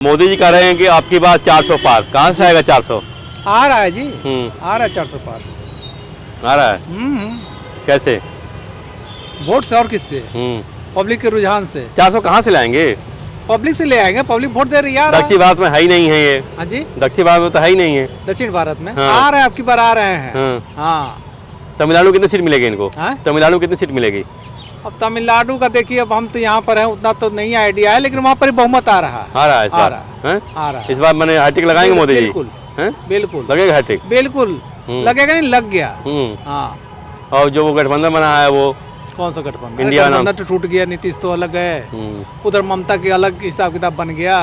मोदी जी कह रहे हैं कि आपकी बात 400 पार। कहाँ से आएगा 400? आ रहा है जी, आ रहा है 400 पार। आ रहा है। कैसे? वोट से और किससे? पब्लिक के रुझान से। 400 कहाँ से लाएंगे? पब्लिक से ले आएंगे, पब्लिक वोट दे रही है। दक्षिण भारत में है ही नहीं है ये। हाँ जी, दक्षिण भारत में तो है ही नहीं है। दक्षिण भारत में हाँ। आ रहे हैं, आपकी बार आ रहे हैं। हाँ। तमिलनाडु कितनी सीट मिलेगी इनको? तमिलनाडु कितनी सीट मिलेगी? अब तमिलनाडु का देखिए, अब हम तो यहाँ पर हैं, उतना तो नहीं आइडिया है, लेकिन वहाँ पर बहुमत आ रहा है। आ रहा है इस बार? आ रहा है। इस बार मैंने हैट्रिक लगाएंगे मोदी जी? बिल्कुल बिल्कुल लगेगा हैट्रिक? बिल्कुल लगेगा, नहीं लग गया। हाँ। और जो वो गठबंधन बना है वो कौन सा गठबंधन? इंडिया गठबंधन तो टूट गया, नीतीश तो अलग है, उधर ममता के अलग हिसाब किताब बन गया।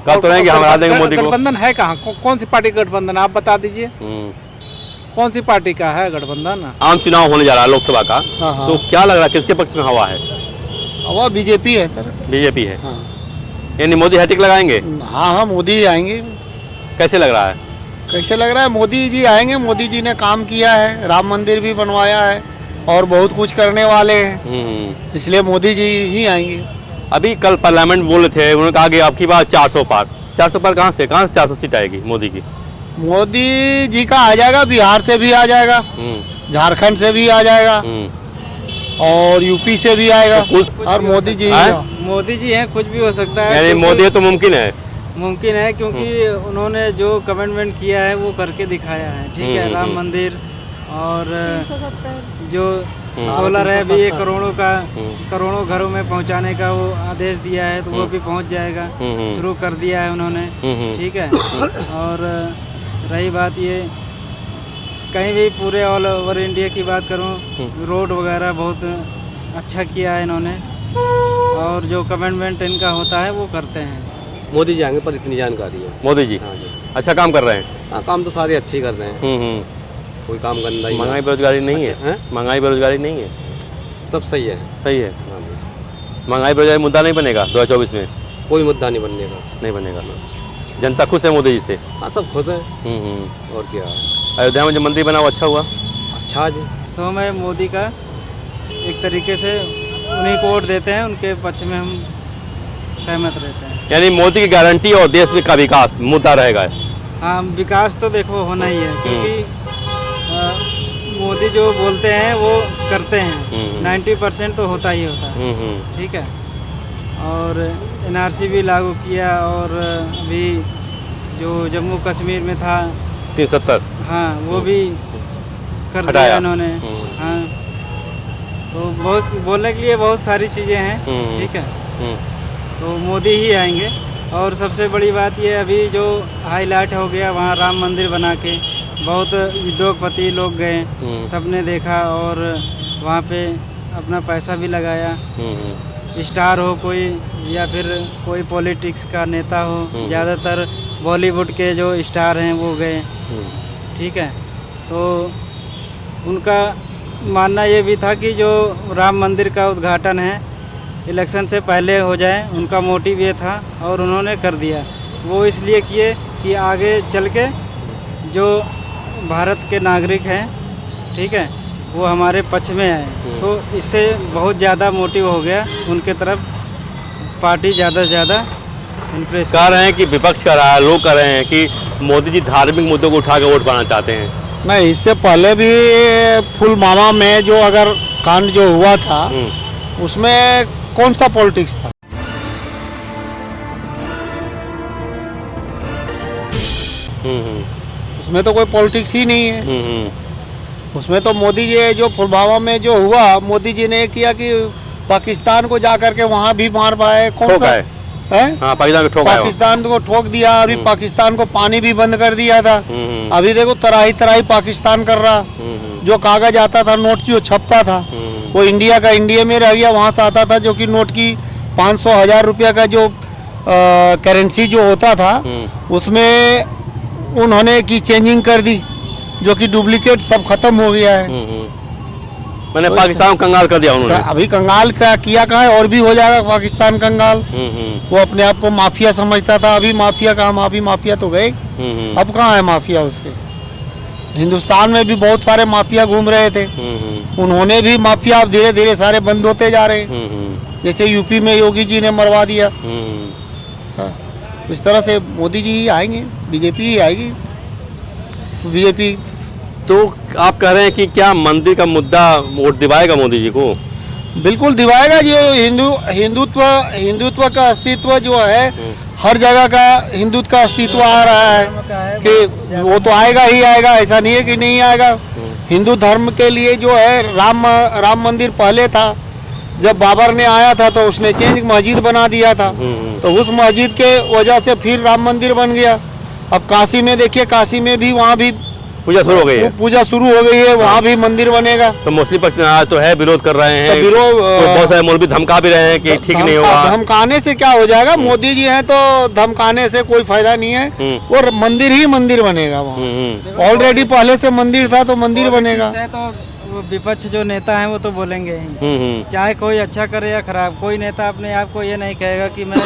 कब तो नहीं कि हम हरा देंगे मोदी को? गठबंधन है कहाँ? कौन सी पार्टी गठबंधन आप बता दीजिए, कौन सी पार्टी का है गठबंधन? आम चुनाव होने जा रहा है लोकसभा का। तो क्या लग रहा है किसके पक्ष में हवा है? हवा बीजेपी है सर। बीजेपी है। यानी मोदी हैट्रिक लगाएंगे? हाँ, मोदी ही आएंगे। कैसे लग रहा है? कैसे लग रहा है? मोदी जी आएंगे। मोदी जी ने काम किया है, राम मंदिर भी बनवाया है और बहुत कुछ करने वाले हैं, इसलिए मोदी जी ही आएंगे। अभी कल पार्लियामेंट बोले थे, उन्होंने कहा कि आपकी बात 400 पार। 400 पार कहाँ से 400 सीट आएगी मोदी की? मोदी जी का आ जाएगा, बिहार से भी आ जाएगा, झारखंड से भी आ जाएगा और यूपी से भी आएगा। और मोदी जी हैं, कुछ भी हो सकता है। यानी मोदी है तो मुमकिन है? मुमकिन है, क्योंकि उन्होंने जो कमिटमेंट किया है वो करके दिखाया है। ठीक है, राम मंदिर और जो सोलर है भी, करोड़ों घरों में पहुंचाने का वो आदेश दिया है, तो वो भी पहुंच जाएगा, शुरू कर दिया है उन्होंने। ठीक है। और रही बात ये, कहीं भी पूरे ऑल ओवर इंडिया की बात करूं, रोड वगैरह बहुत अच्छा किया है इन्होंने, और जो कमिटमेंट इनका होता है वो करते हैं। मोदी जी आएंगे, पर इतनी जानकारी है। मोदी जी? हाँ जी। अच्छा काम कर रहे हैं? हाँ, काम तो सारे अच्छे ही कर रहे हैं। कोई काम गंदा ही। महंगाई बेरोजगारी नहीं है? महंगाई बेरोजगारी नहीं है? सब सही है। सही है। महंगाई बेरोजगारी मुद्दा नहीं बनेगा 2024 में? कोई मुद्दा नहीं बनेगा। नहीं बनेगा। जनता खुश है मोदी जी से? हाँ, सब खुश है। और क्या? अयोध्या में जो मंदिर बना वो अच्छा हुआ? अच्छा जी। तो मैं मोदी का एक तरीके से उन्हीं को वोट देते हैं, उनके पक्ष में हम सहमत रहते हैं। यानी मोदी की गारंटी और देश में का विकास मुद्दा रहेगा? हाँ, विकास तो देखो होना ही है, क्योंकि मोदी जो बोलते हैं वो करते हैं। 90% तो होता ही होता है। ठीक है। और NRC भी लागू किया, और अभी जो जम्मू कश्मीर में था 370, हाँ, वो भी कर दिया इन्होंने। हाँ, तो बहुत बोलने के लिए बहुत सारी चीज़ें हैं। ठीक है। तो मोदी ही आएंगे। और सबसे बड़ी बात ये, अभी जो हाईलाइट हो गया वहाँ राम मंदिर बना के, बहुत उद्योगपति लोग गए, सबने देखा और वहाँ पे अपना पैसा भी लगाया। स्टार हो कोई, या फिर कोई पॉलिटिक्स का नेता हो, ज़्यादातर बॉलीवुड के जो स्टार हैं वो गए। ठीक है। तो उनका मानना ये भी था कि जो राम मंदिर का उद्घाटन है इलेक्शन से पहले हो जाए, उनका मोटिव ये था, और उन्होंने कर दिया। वो इसलिए किए कि आगे चल के जो भारत के नागरिक हैं, ठीक है, वो हमारे पक्ष में आए। तो इससे बहुत ज़्यादा मोटिव हो गया उनके तरफ, पार्टी ज़्यादा से ज़्यादा इम्प्रेस कह रहे हैं कि विपक्ष कर रहा है, लोग कह रहे हैं कि मोदी जी धार्मिक मुद्दों को उठा के वोट पाना चाहते हैं। नहीं, इससे पहले भी पुलवामा में जो अगर कांड जो हुआ था, उसमें कौन सा पॉलिटिक्स था? उसमें तो कोई पॉलिटिक्स ही नहीं है। उसमें तो मोदी जी, जो पुलवामा में जो हुआ, मोदी जी ने किया कि पाकिस्तान को जा करके वहाँ भी मार पाए। कौन सा है? हाँ, पाकिस्तान को ठोक दिया। अभी पाकिस्तान को पानी भी बंद कर दिया था। अभी देखो तराही पाकिस्तान कर रहा। जो कागज आता था, नोट जो छपता था, वो इंडिया का इंडिया में रह गया। वहाँ से आता था, जो कि नोट की 500-1000 रुपया का जो करेंसी जो होता था, उसमें उन्होंने की चेंजिंग कर दी, जो कि डुप्लीकेट सब खत्म हो गया है। मैंने पाकिस्तान कंगाल कर दिया उन्होंने। अभी कंगाल का किया कहाँ है? और भी हो जाएगा पाकिस्तान कंगाल। वो अपने आप को माफिया समझता था, अभी माफिया कहाँ? अभी माफिया तो गए, अब कहाँ है माफिया उसके? हिंदुस्तान में भी बहुत सारे माफिया घूम रहे थे, उन्होंने भी माफिया अब धीरे धीरे सारे बंद होते जा रहे। जैसे यूपी में योगी जी ने मरवा दिया, हाँ, तो इस तरह से मोदी जी ही आएंगे, बीजेपी ही आएगी। बीजेपी तो आप कह रहे हैं कि क्या मंदिर का मुद्दा वोट दिवाएगा मोदी जी को? बिल्कुल दिवाएगा। ये हिंदुत्व का अस्तित्व जो है, हर जगह का हिंदुत्व का अस्तित्व आ रहा है कि वो तो आएगा ही आएगा, ऐसा नहीं है कि नहीं आएगा। हिंदू धर्म के लिए जो है राम मंदिर पहले था, जब बाबर ने आया था तो उसने चेंज मस्जिद बना दिया था, तो उस मस्जिद के वजह से फिर राम मंदिर बन गया। अब काशी में देखिए, काशी में भी वहाँ भी पूजा शुरू हो गई है, पूजा शुरू हो गई है, वहाँ भी मंदिर बनेगा। तो मुस्लिम पक्ष आज तो है, विरोध कर रहे हैं, तो विरोध बहुत सारे मौलवी धमका भी रहे हैं कि ठीक नहीं होगा। धमकाने से क्या हो जाएगा? मोदी जी हैं तो धमकाने से कोई फायदा नहीं है। और मंदिर ही मंदिर बनेगा वहाँ। ऑलरेडी पहले से मंदिर था तो मंदिर बनेगा। तो विपक्ष जो नेता हैं वो तो बोलेंगे ही, चाहे कोई अच्छा करे या खराब। कोई नेता अपने आप को ये नहीं कहेगा कि मैं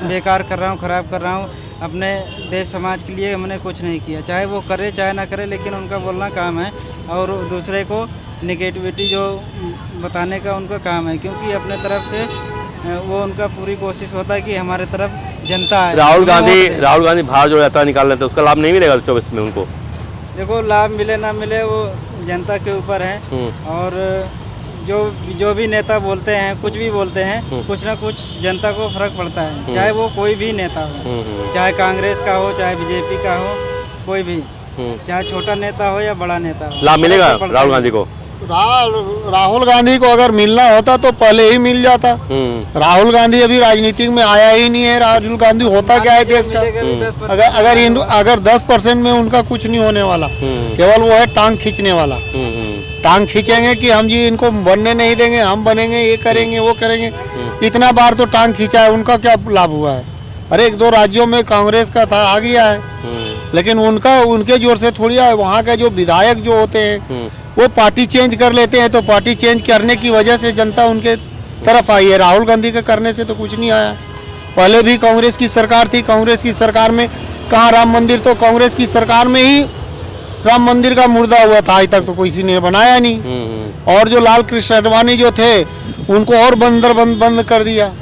बेकार कर रहा हूँ, खराब कर रहा हूँ, अपने देश समाज के लिए हमने कुछ नहीं किया। चाहे वो करे चाहे ना करे, लेकिन उनका बोलना काम है और दूसरे को निगेटिविटी जो बताने का उनका काम है, क्योंकि अपने तरफ से वो उनका पूरी कोशिश होता है कि हमारे तरफ जनता है। राहुल गांधी बाहर जो यात्रा निकाल रहे थे, उसका लाभ नहीं मिलेगा 24 में उनको? देखो, लाभ मिले ना मिले वो जनता के ऊपर है। और जो भी नेता बोलते हैं, कुछ भी बोलते हैं, कुछ ना कुछ जनता को फर्क पड़ता है, चाहे वो कोई भी नेता हो, चाहे कांग्रेस का हो, चाहे बीजेपी का हो, कोई भी, चाहे छोटा नेता हो या बड़ा नेता हो। लाभ मिलेगा राहुल गांधी को? राहुल गांधी को अगर मिलना होता तो पहले ही मिल जाता। राहुल गांधी अभी राजनीति में आया ही नहीं है। राहुल गांधी होता क्या है देश का? अगर 10% में उनका कुछ नहीं होने वाला, केवल वो है टांग खींचने वाला। टांग खींचेंगे कि हम जी इनको बनने नहीं देंगे, हम बनेंगे, ये करेंगे, वो करेंगे। इतना बार तो टांग खींचा है, उनका क्या लाभ हुआ है? अरे 1-2 राज्यों में कांग्रेस का था, आ गया है, लेकिन उनके जोर से थोड़ी है। वहाँ के जो विधायक जो होते हैं वो पार्टी चेंज कर लेते हैं, तो पार्टी चेंज करने की वजह से जनता उनके तरफ आई है। राहुल गांधी के करने से तो कुछ नहीं आया। पहले भी कांग्रेस की सरकार थी, कांग्रेस की सरकार में कहाँ राम मंदिर? तो कांग्रेस की सरकार में ही राम मंदिर का मुर्दा हुआ था, आज तक तो किसी ने बनाया नहीं। और जो लाल कृष्ण आडवाणी जो थे, उनको और बंद कर दिया।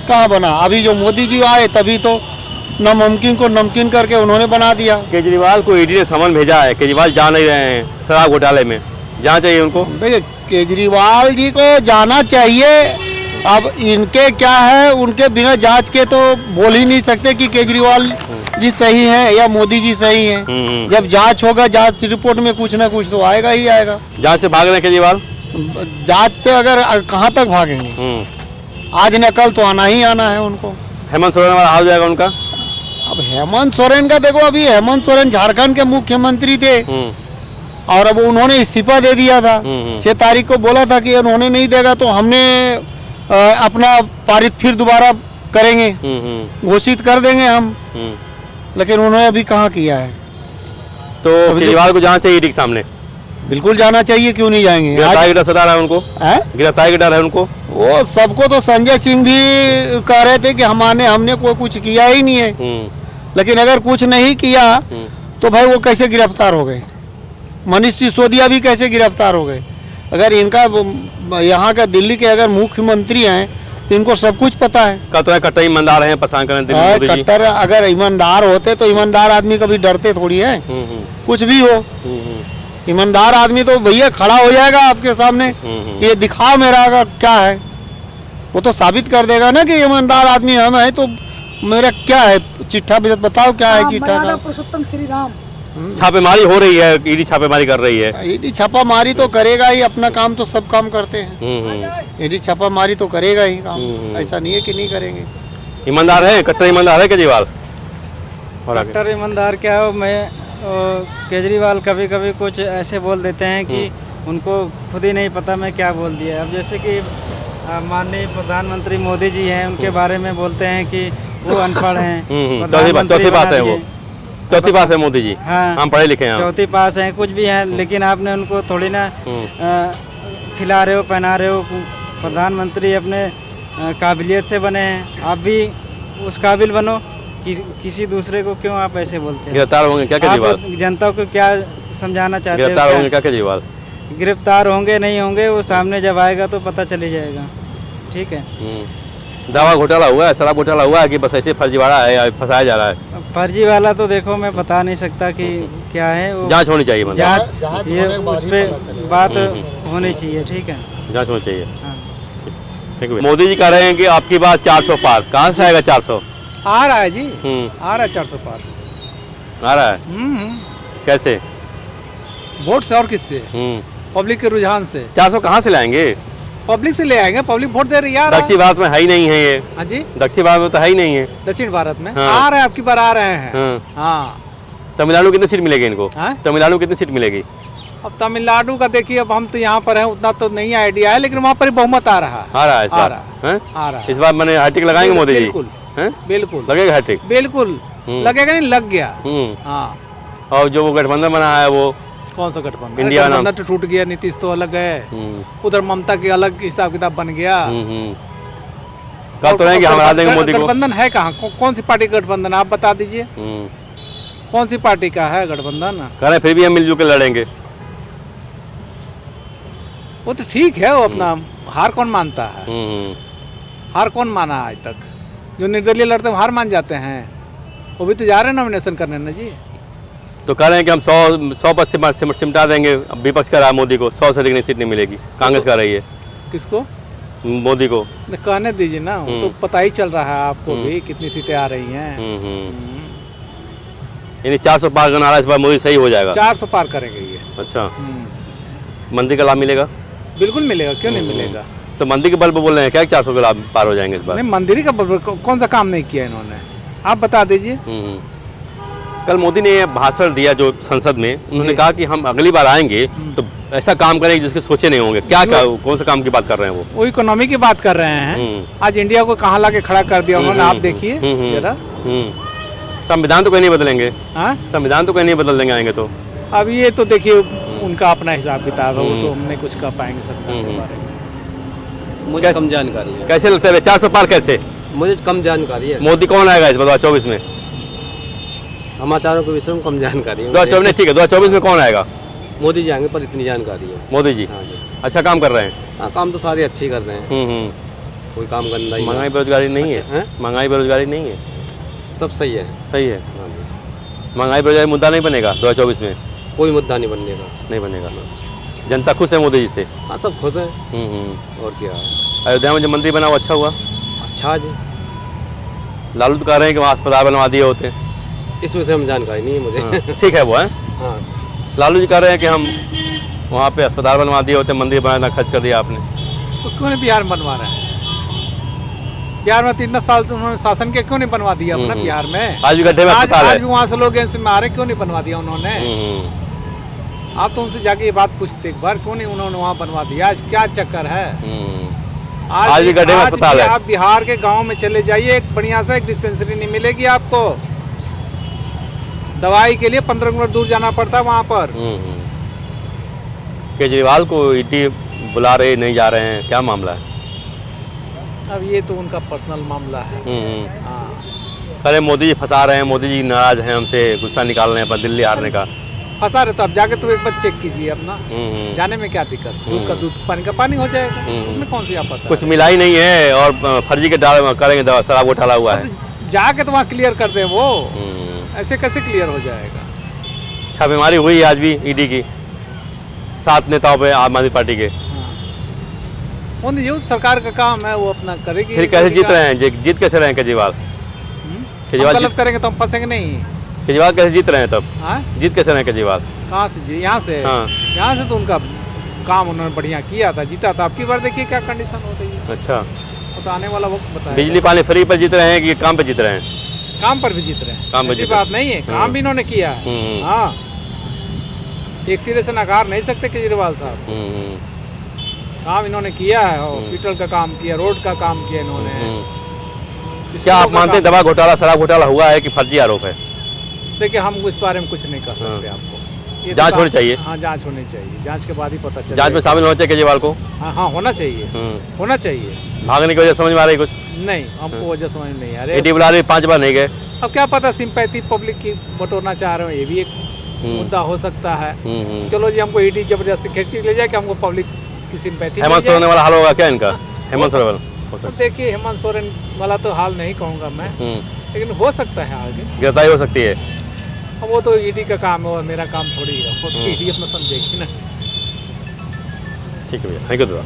कहाँ बना? अभी जो मोदी जी आए तभी तो नामुमकिन को नमकीन करके उन्होंने बना दिया। केजरीवाल को ईडी ने समन भेजा है, केजरीवाल जा नहीं रहे हैं शराब घोटाले में, जाना चाहिए उनको? देखिए, केजरीवाल जी को जाना चाहिए। अब इनके क्या है, उनके बिना जांच के तो बोल ही नहीं सकते कि केजरीवाल जी सही हैं या मोदी जी सही हैं। जब जांच होगा, जांच रिपोर्ट में कुछ ना कुछ तो आएगा ही आएगा। जांच से भाग रहे हैं केजरीवाल? जांच से अगर कहाँ तक भागेंगे? आज न कल तो आना ही आना है उनको। हेमंत सोरेन वाला हाल हो जाएगा उनका? अब हेमंत सोरेन का देखो, अभी हेमंत सोरेन झारखंड के मुख्यमंत्री थे और अब उन्होंने इस्तीफा दे दिया था। 6 तारीख को बोला था कि उन्होंने नहीं देगा तो हमने अपना पारित फिर दोबारा करेंगे, घोषित कर देंगे हम। लेकिन उन्होंने अभी कहाँ किया है? तो केजरीवाल को जाना चाहिए ईडी के सामने? बिल्कुल जाना चाहिए, क्यों नहीं जाएंगे? गिरफ्तारी का डर सता रहा है उनको? गिरफ्तारी का डर है उनको? वो सबको तो संजय सिंह भी कह रहे थे कि हमने कोई कुछ किया ही नहीं है। लेकिन अगर कुछ नहीं किया तो भाई वो कैसे गिरफ्तार हो गए? मनीष सिसोदिया भी कैसे गिरफ्तार हो गए? अगर इनका यहाँ का दिल्ली के अगर मुख्यमंत्री हैं तो इनको सब कुछ पता है। कट्टर ईमानदार हैं, परेशान करने। कट्टर अगर ईमानदार होते तो ईमानदार आदमी कभी डरते थोड़ी है। कुछ भी हो, ईमानदार आदमी तो भैया खड़ा हो जाएगा आपके सामने, ये दिखाओ मेरा अगर क्या है, वो तो साबित कर देगा ना कि ईमानदार आदमी हम है। तो मेरा क्या है चिट्ठा, बताओ क्या है चिट्ठा का? पुरुषोत्तम श्री राम। छापेमारी हो रही है, ईडी छापेमारी कर रही है। ईडी छापामारी तो करेगा ही, अपना काम तो सब काम करते हैं। ईडी छापामारी तो करेगा ही काम, ऐसा नहीं है कि नहीं करेंगे। ईमानदार है, कट्टर ईमानदार है केजरीवाल? कट्टर ईमानदार क्या हो? मैं केजरीवाल कभी कभी कुछ ऐसे बोल देते हैं कि उनको खुद ही नहीं पता मैं क्या बोल दिया। अब जैसे कि माननीय प्रधानमंत्री मोदी जी हैं, उनके बारे में बोलते हैं कि वो अनपढ़ हैं। चौथी पास है मोदी जी। हाँ, हम पढ़े लिखे हैं, चौथी पास हैं, कुछ भी हैं, लेकिन आपने उनको थोड़ी ना खिला रहे हो, पहना रहे हो। प्रधानमंत्री अपने काबिलियत से बने हैं, आप भी उस काबिल बनो। किसी दूसरे को क्यों आप ऐसे बोलते हैं? गिरफ्तार होंगे क्या केजरीवाल? जनता को क्या समझाना चाहते हैं? गिरफ्तार होंगे क्या केजरीवाल? गिरफ्तार होंगे नहीं होंगे वो सामने जब आएगा तो पता चली जाएगा। ठीक है, दवा घोटाला हुआ है, शराब घोटाला हुआ है कि बस ऐसे फर्जीवाड़ा है या फंसाया जा रहा है? फर्जी वाला तो देखो मैं बता नहीं सकता कि क्या है वो। जांच होनी चाहिए, मतलब जांच ये उस पर बात होनी चाहिए, ठीक है। जांच होनी चाहिए। हाँ। ठीक है। मोदी जी कह रहे हैं कि आपकी बात 400 पार, कहाँ से आएगा 400? आ रहा है जी, हम्म, आ रहा है 400 पार। आ रहा है कैसे? वोट से और किससे? पब्लिक के रुझान से। 400 कहाँ से लाएंगे? पब्लिक से ले आएंगे, पब्लिक वोट दे रही है। दक्षिण भारत में है ही नहीं है ये। हाँ जी, दक्षिण भारत में तो है ही नहीं है। दक्षिण भारत में हाँ। आ रहे हैं, आपकी बार आ रहे हैं। हाँ। हाँ। तमिलनाडु कितनी सीट मिलेगी इनको? हाँ? तमिलनाडु कितनी सीट मिलेगी? अब तमिलनाडु का देखिए, अब हम तो यहाँ पर हैं, उतना तो नहीं आइडिया है, लेकिन वहाँ पर बहुमत आ रहा है। आ रहा है इस आ बार? रहा हैं? आ रहा है। इस बार मैंने हैट्रिक लगाएंगे मोदी जी? बिल्कुल हैं? बिल्कुल लगेगा हैट्रिक? बिल्कुल लगेगा, नहीं लग गया। हाँ। और जो वो गठबंधन बना है वो कौन सा गठबंधन? इंडिया नाम गठबंधन तो टूट गया, नीतीश तो अलग है, उधर ममता के अलग हिसाब किताब बन गया। कल तो रहेंगे, हम हरा देंगे मोदी को। गठबंधन है कहाँ? कौन सी पार्टी का गठबंधन आप बता दीजिए, कौन सी पार्टी का है गठबंधन? कह रहे फिर भी हम मिलजुल के लड़ेंगे। वो तो ठीक है, वो अपना हार कौन मानता है? हार कौन माना आज तक? जो निर्दलीय लड़ते हैं हार मान जाते हैं, वो भी तो जा रहे हैं नॉमिनेशन करने ना जी। तो कह रहे हैं कि हम 100 पर सिमटा देंगे। अब विपक्ष कह रहा है मोदी को 100 से अधिक सीट नहीं मिलेगी, कांग्रेस कह रही है। किसको? मोदी को। कहने दीजिए ना, वो तो पता ही चल रहा है आपको भी कितनी सीटें आ रही हैं। यानी 400 पार करना रहा है इस बार मोदी, सही हो जाएगा? 400 पार करेंगे ये। अच्छा, मंदिर का लाभ मिलेगा? बिल्कुल मिलेगा, क्यों नहीं मिलेगा? तो मंदिर के बल पर बोल रहे हैं क्या 400 के लाभ पार हो जाएंगे इस बार? नहीं, मंदिर का कौन सा काम नहीं किया इन्होंने, आप बता दीजिए। कल मोदी ने भाषण दिया जो संसद में, उन्होंने कहा कि हम अगली बार आएंगे तो ऐसा काम करेंगे जिसके सोचे नहीं होंगे। क्या कौन सा काम की बात कर रहे हैं वो इकोनॉमी की बात कर रहे हैं। आज इंडिया को कहाँ ला के खड़ा कर दिया उन्होंने, आप देखिए जरा। संविधान तो कहीं नहीं बदलेंगे। हाँ, संविधान तो कहीं नहीं बदल देंगे आएंगे तो। अब ये तो देखिए उनका अपना हिसाब किताब है, वो तो हम नहीं कुछ कह पाएंगे संविधान के बारे में। मुझे कम जानकारी है। कैसे लगता है 400 पार कैसे? मुझे कम जानकारी है। मोदी कौन आएगा इस 2024 में? समाचारों के विषय में कम जानकारी है। 2024 ठीक है, 2024 में कौन आएगा? मोदी जी आएंगे, पर इतनी जानकारी है। मोदी जी? हाँ जी। अच्छा काम कर रहे हैं? हाँ, काम तो सारे अच्छे ही कर रहे हैं। कोई काम करना ही। महंगाई बेरोजगारी नहीं है? महंगाई बेरोजगारी नहीं है, सब सही है। सही है। हाँ जी। महंगाई बेरोजगारी मुद्दा नहीं बनेगा 2024 में? कोई मुद्दा नहीं बनने का। नहीं बनेगा। जनता खुश है मोदी जी से? हाँ, सब खुश हैं। और क्या। अयोध्या में जो मंदिर बना वो अच्छा हुआ? अच्छा जी। लालू तो कह रहे हैं कि वहाँ अस्पताल बनवा दिए होते। इस विषय में जानकारी नहीं है मुझे। ठीक है वो है। हाँ, लालू जी कह रहे हैं कि हम वहाँ पे अस्पताल बनवा दिए होते, मंदिर बनाना खर्च कर दिया आपने। तो क्यों नहीं बिहार में बनवा रहे हैं? बिहार में 3 साल से उन्होंने शासन के, क्यों नहीं बनवा दिया अपना बिहार में? आज भी गड्ढे में अस्पताल है। आज भी वहाँ से लोग में आ रहे, क्यों नहीं बनवा दिया उन्होंने? आप तो उनसे जाके ये बात पूछते एक बार, क्यों नहीं उन्होंने वहाँ बनवा दिया? आज क्या चक्कर है? आज भी गड्ढे में अस्पताल है। आप बिहार के गांव में चले जाइए, एक बढ़िया सा एक डिस्पेंसरी नहीं मिलेगी आपको। दवाई के लिए 15 किलोमीटर दूर जाना पड़ता है वहाँ पर। केजरीवाल को ईडी बुला रहे नहीं जा रहे हैं, क्या मामला है? अब ये तो उनका पर्सनल मामला है। हाँ। अरे मोदी जी फंसा रहे हैं, मोदी जी नाराज हैं हमसे, गुस्सा निकाल रहे हैं पर दिल्ली हारने का। फंसा रहे तो अब जाके तो एक बार चेक कीजिए अपना। जाने में क्या दिक्कत? दूध का दूध, पानी का पानी हो जाएगा, उसमें कौन सी आपत्ति? कुछ मिला ही नहीं है और फर्जी के डाल करेंगे, शराब घोटाला हुआ है। जाके तो वहाँ क्लियर कर दे वो, ऐसे कैसे क्लियर हो जाएगा? छापेमारी हुई आज भी ईडी की 7 नेताओं पे आम आदमी पार्टी के। वो सरकार का काम है, वो अपना करेगी। फिर कैसे जीत रहे हैं? जीत कैसे रहे हैं केजरीवाल? केजरीवाल गलत करेंगे तो हम फंसेंगे नहीं। केजरीवाल कैसे जीत रहे हैं तब? जीत कैसे रहे हैं केजरीवाल? कहाँ से? यहाँ से। यहाँ से तो उनका काम उन्होंने बढ़िया किया था, जीता था। अब की बार देखिए क्या कंडीशन हो रही है। अच्छा, वो तो आने वाला वक्त बताएगा। बिजली पानी फ्री पर जीत रहे हैं कि काम पे जीत रहे हैं? काम पर भी जीत रहे हैं, काम पर ऐसी बात नहीं है, काम भी इन्होंने किया है। हाँ, एक सिरे से नकार नहीं सकते केजरीवाल साहब। काम इन्होंने किया है, हॉस्पिटल का काम किया, रोड का काम किया इन्होंने। क्या आप मानते हैं दवा घोटाला, शराब घोटाला हुआ है कि फर्जी आरोप है? देखिए, हम इस बारे में कुछ नहीं कह सकते आपको। जांच होनी चाहिए। हाँ, जांच होनी चाहिए, जांच के बाद ही पता चले। जांच में शामिल होना चाहिए केजरीवाल को। हाँ, होना चाहिए, होना चाहिए। भागने की वजह समझ में आ रही कुछ? नहीं, हमको वजह समझ में नहीं आ रही। ईडी बुला रही, 5 बार नहीं गए। अब क्या पता, सिंपैथी पब्लिक की बटोरना चाह रहे हो, ये भी एक मुद्दा हो सकता है। चलो जी, हमको ईडी जबरदस्ती खींच ले जाए कि हमको पब्लिक की सिंपैथी। हेमंत सोरेन वाला हाल होगा क्या इनका? हेमंत सोरेन हो तो सकता देखिए हेमंत सोरेन वाला तो हाल नहीं कहूँगा मैं, लेकिन हो सकता है आगे। गिरफ्तारी हो सकती है। अब वो तो ईडी का काम है और मेरा काम थोड़ी है, वो तो ईडी अपना समझेगी ना। ठीक है भैया, थैंक यू दादा।